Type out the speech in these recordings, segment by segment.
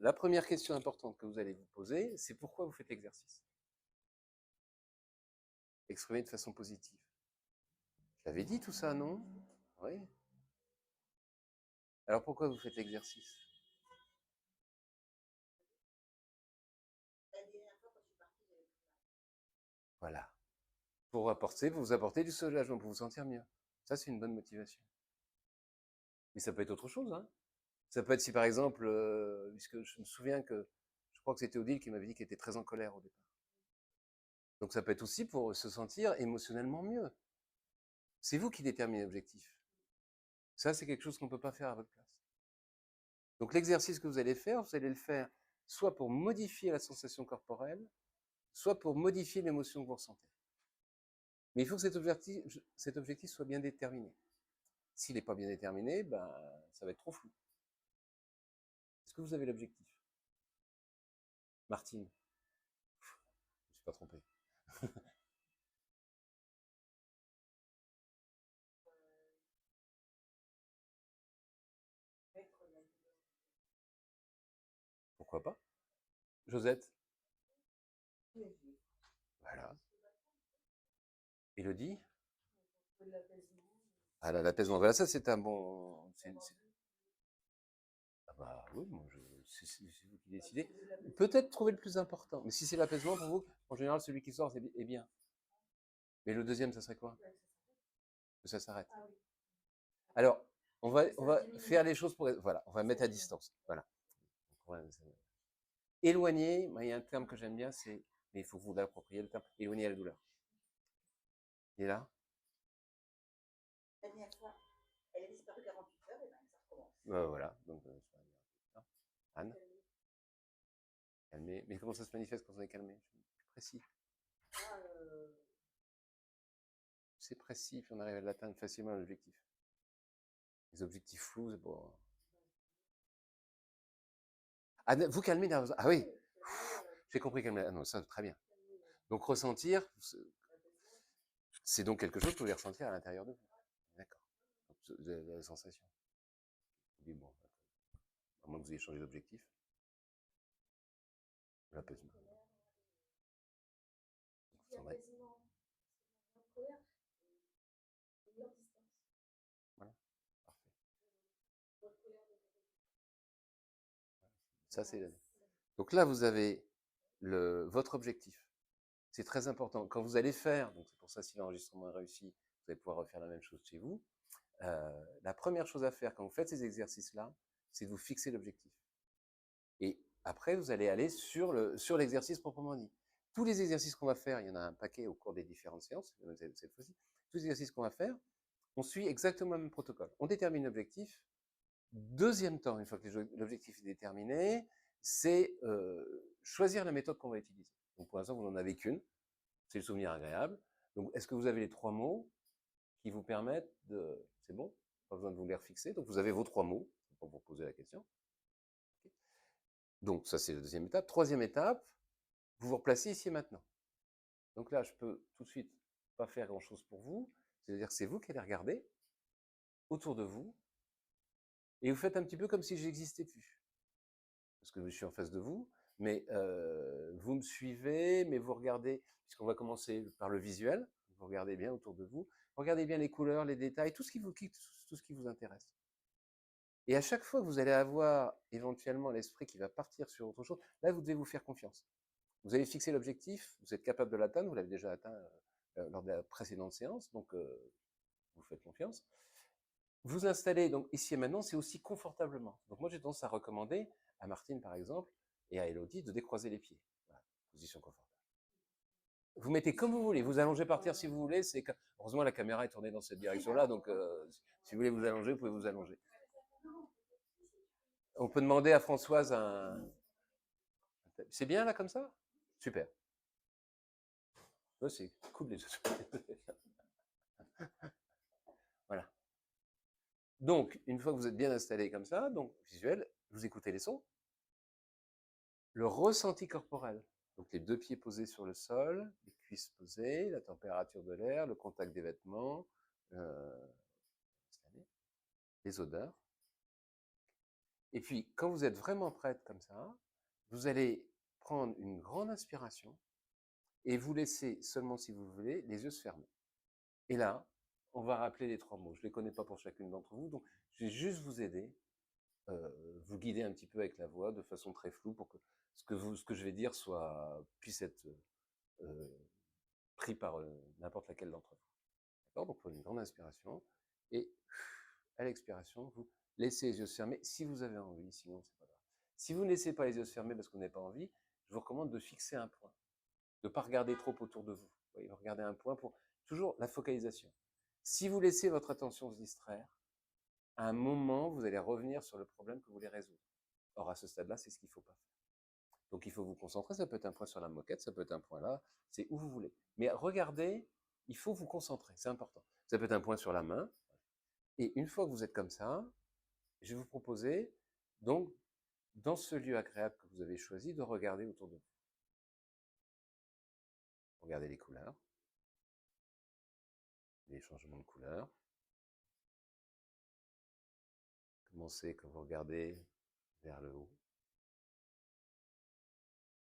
la première question importante que vous allez vous poser, c'est pourquoi vous faites l'exercice. Exprimez de façon positive. Je l'avais dit tout ça, non? Oui. Alors pourquoi vous faites l'exercice? Voilà. Pour vous apporter du soulagement, pour vous sentir mieux. Ça, c'est une bonne motivation. Mais ça peut être autre chose, hein. Ça peut être si par exemple, puisque je me souviens que, je crois que c'était Odile qui m'avait dit qu'elle était très en colère au départ. Donc ça peut être aussi pour se sentir émotionnellement mieux. C'est vous qui déterminez l'objectif. Ça, c'est quelque chose qu'on ne peut pas faire à votre place. Donc l'exercice que vous allez le faire soit pour modifier la sensation corporelle, soit pour modifier l'émotion que vous ressentez. Mais il faut que cet objectif soit bien déterminé. S'il n'est pas bien déterminé, ben, ça va être trop flou. Est-ce que vous avez l'objectif? Martine? Je ne me suis pas trompé. Pourquoi pas? Josette? Voilà. Élodie? Ah là, l'apaisement. Voilà, ça c'est un bon... Ah bah oui, c'est vous qui décidez. Peut-être trouver le plus important. Mais si c'est l'apaisement pour vous, en général, celui qui sort est bien. Mais le deuxième, ça serait quoi? Que ça s'arrête. Alors, on va faire les choses pour... Voilà, on va mettre à distance. Voilà. Éloigner, il y a un terme que j'aime bien, c'est... Mais il faut que vous l'appropriez, le terme. Éloigner la douleur. Il est là? La dernière fois, elle a disparu 48 heures, et ben ça recommence. Voilà. Donc, Anne? Calmer. Mais comment ça se manifeste quand on est calmé? Plus précis. C'est précis, puis on arrive à l'atteindre facilement l'objectif. Les objectifs flous, c'est bon. Ah, vous calmez nerveusement. Ah oui, j'ai compris calmer. Ah non, ça, très bien. Donc ressentir, c'est donc quelque chose que vous allez ressentir à l'intérieur de vous. D'accord. La sensation. Oui, bon, à moins que vous ayez changé d'objectif. L'apaisement. Voilà, parfait. Ça, c'est... Donc là, vous avez votre objectif. C'est très important. Quand vous allez faire, donc c'est pour ça si l'enregistrement est réussi, vous allez pouvoir refaire la même chose chez vous. La première chose à faire quand vous faites ces exercices-là, c'est de vous fixer l'objectif. Et après, vous allez aller sur l'exercice proprement dit. Tous les exercices qu'on va faire, il y en a un paquet au cours des différentes séances, cette fois-ci, tous les exercices qu'on va faire, on suit exactement le même protocole. On détermine l'objectif. Deuxième temps, une fois que l'objectif est déterminé, c'est choisir la méthode qu'on va utiliser. Donc pour l'instant, vous n'en avez qu'une, c'est le souvenir agréable. Donc est-ce que vous avez les 3 mots qui vous permettent de... C'est bon? Pas besoin de vous les refixer. Donc vous avez vos 3 mots pour vous poser la question. Donc ça, c'est la deuxième étape. Troisième étape, vous vous replacez ici et maintenant. Donc là, je peux tout de suite pas faire grand-chose pour vous. C'est-à-dire que c'est vous qui allez regarder autour de vous et vous faites un petit peu comme si j'existais plus. Parce que je suis en face de vous, mais vous me suivez, mais vous regardez, puisqu'on va commencer par le visuel, vous regardez bien autour de vous, regardez bien les couleurs, les détails, tout ce qui vous intéresse. Et à chaque fois que vous allez avoir éventuellement l'esprit qui va partir sur autre chose, là, vous devez vous faire confiance. Vous avez fixé l'objectif, vous êtes capable de l'atteindre, vous l'avez déjà atteint lors de la précédente séance, donc vous faites confiance. Vous installez donc ici et maintenant, c'est aussi confortablement. Donc moi, j'ai tendance à recommander à Martine, par exemple, et à Elodie de décroiser les pieds. Voilà, position confortable. Vous mettez comme vous voulez, vous allongez par terre si vous voulez. Heureusement, la caméra est tournée dans cette direction-là, donc si vous voulez vous allonger, vous pouvez vous allonger. On peut demander à Françoise un... C'est bien là comme ça? Super. C'est cool les autres. Voilà. Donc, une fois que vous êtes bien installé comme ça, donc visuel, vous écoutez les sons. Le ressenti corporel. Donc les 2 pieds posés sur le sol, les cuisses posées, la température de l'air, le contact des vêtements, les odeurs. Et puis, quand vous êtes vraiment prête comme ça, vous allez prendre une grande inspiration et vous laisser seulement, si vous le voulez, les yeux se fermer. Et là, on va rappeler les 3 mots. Je ne les connais pas pour chacune d'entre vous, donc je vais juste vous aider, vous guider un petit peu avec la voix de façon très floue pour que ce que je vais dire puisse être pris par n'importe laquelle d'entre vous. D'accord? Donc prenez une grande inspiration et à l'expiration, vous laissez les yeux se fermer si vous avez envie, sinon c'est pas grave. Si vous ne laissez pas les yeux se fermer parce que vous n'avez pas envie, je vous recommande de fixer un point, de ne pas regarder trop autour de vous. Vous voyez, regardez un point pour toujours la focalisation. Si vous laissez votre attention se distraire, à un moment, vous allez revenir sur le problème que vous voulez résoudre. Or, à ce stade-là, c'est ce qu'il ne faut pas faire. Donc, il faut vous concentrer. Ça peut être un point sur la moquette, ça peut être un point là, c'est où vous voulez. Mais regardez, il faut vous concentrer, c'est important. Ça peut être un point sur la main. Et une fois que vous êtes comme ça, je vais vous proposer, donc, dans ce lieu agréable que vous avez choisi, de regarder autour de vous. Regardez les couleurs, les changements de couleurs. Commencez quand vous regardez vers le haut,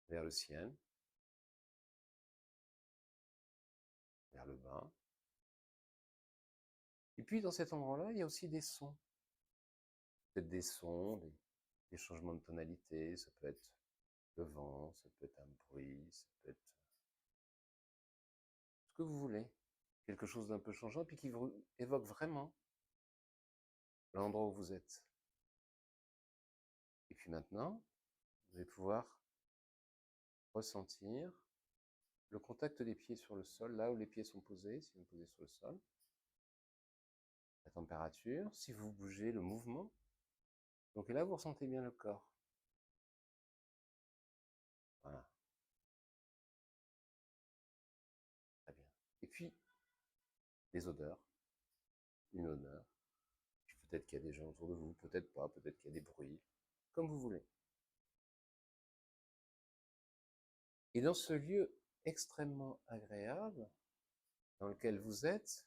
vers le ciel, vers le bas. Et puis, dans cet endroit-là, il y a aussi des sons. Peut-être des sons, des changements de tonalité, ça peut être le vent, ça peut être un bruit, ça peut être ce que vous voulez. Quelque chose d'un peu changeant, puis qui vous évoque vraiment l'endroit où vous êtes. Et puis maintenant, vous allez pouvoir ressentir le contact des pieds sur le sol, là où les pieds sont posés, si vous posez sur le sol. La température, si vous bougez, le mouvement. Donc là, vous ressentez bien le corps. Voilà. Très bien. Et puis, les odeurs. Une odeur. Puis peut-être qu'il y a des gens autour de vous, peut-être pas, peut-être qu'il y a des bruits. Comme vous voulez. Et dans ce lieu extrêmement agréable dans lequel vous êtes,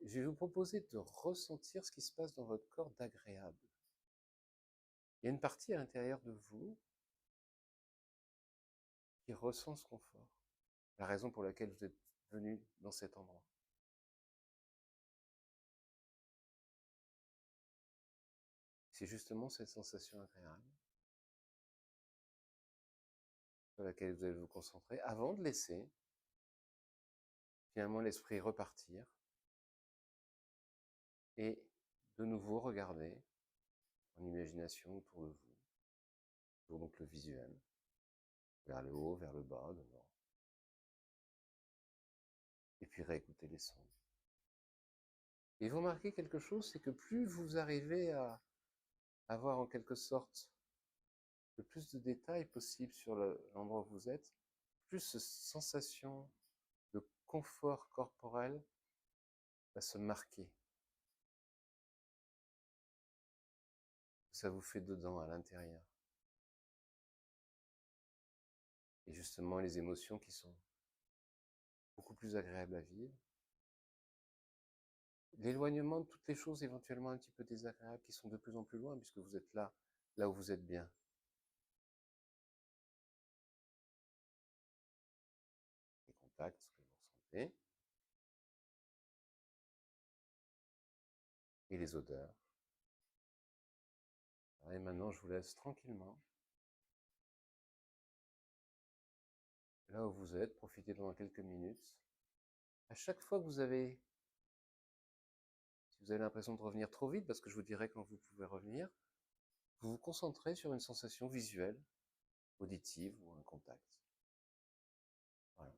je vais vous proposer de ressentir ce qui se passe dans votre corps d'agréable. Il y a une partie à l'intérieur de vous qui ressent ce confort, la raison pour laquelle vous êtes venu dans cet endroit. C'est justement cette sensation agréable sur laquelle vous allez vous concentrer avant de laisser finalement l'esprit repartir et de nouveau regarder en imagination autour de vous, toujours donc le visuel, vers le haut, vers le bas, devant. Et puis réécouter les sons. Et vous remarquez quelque chose, c'est que plus vous arrivez à avoir en quelque sorte le plus de détails possible sur l'endroit où vous êtes, plus cette sensation de confort corporel va se marquer. Ça vous fait dedans, à l'intérieur. Et justement, les émotions qui sont beaucoup plus agréables à vivre. L'éloignement de toutes les choses éventuellement un petit peu désagréables qui sont de plus en plus loin puisque vous êtes là, là où vous êtes bien. Les contacts, ce que vous ressentez. Et les odeurs. Et maintenant, je vous laisse tranquillement. Là où vous êtes, profitez pendant quelques minutes. À chaque fois que si vous avez l'impression de revenir trop vite, parce que je vous dirai quand vous pouvez revenir, vous vous concentrez sur une sensation visuelle, auditive ou un contact. Voilà.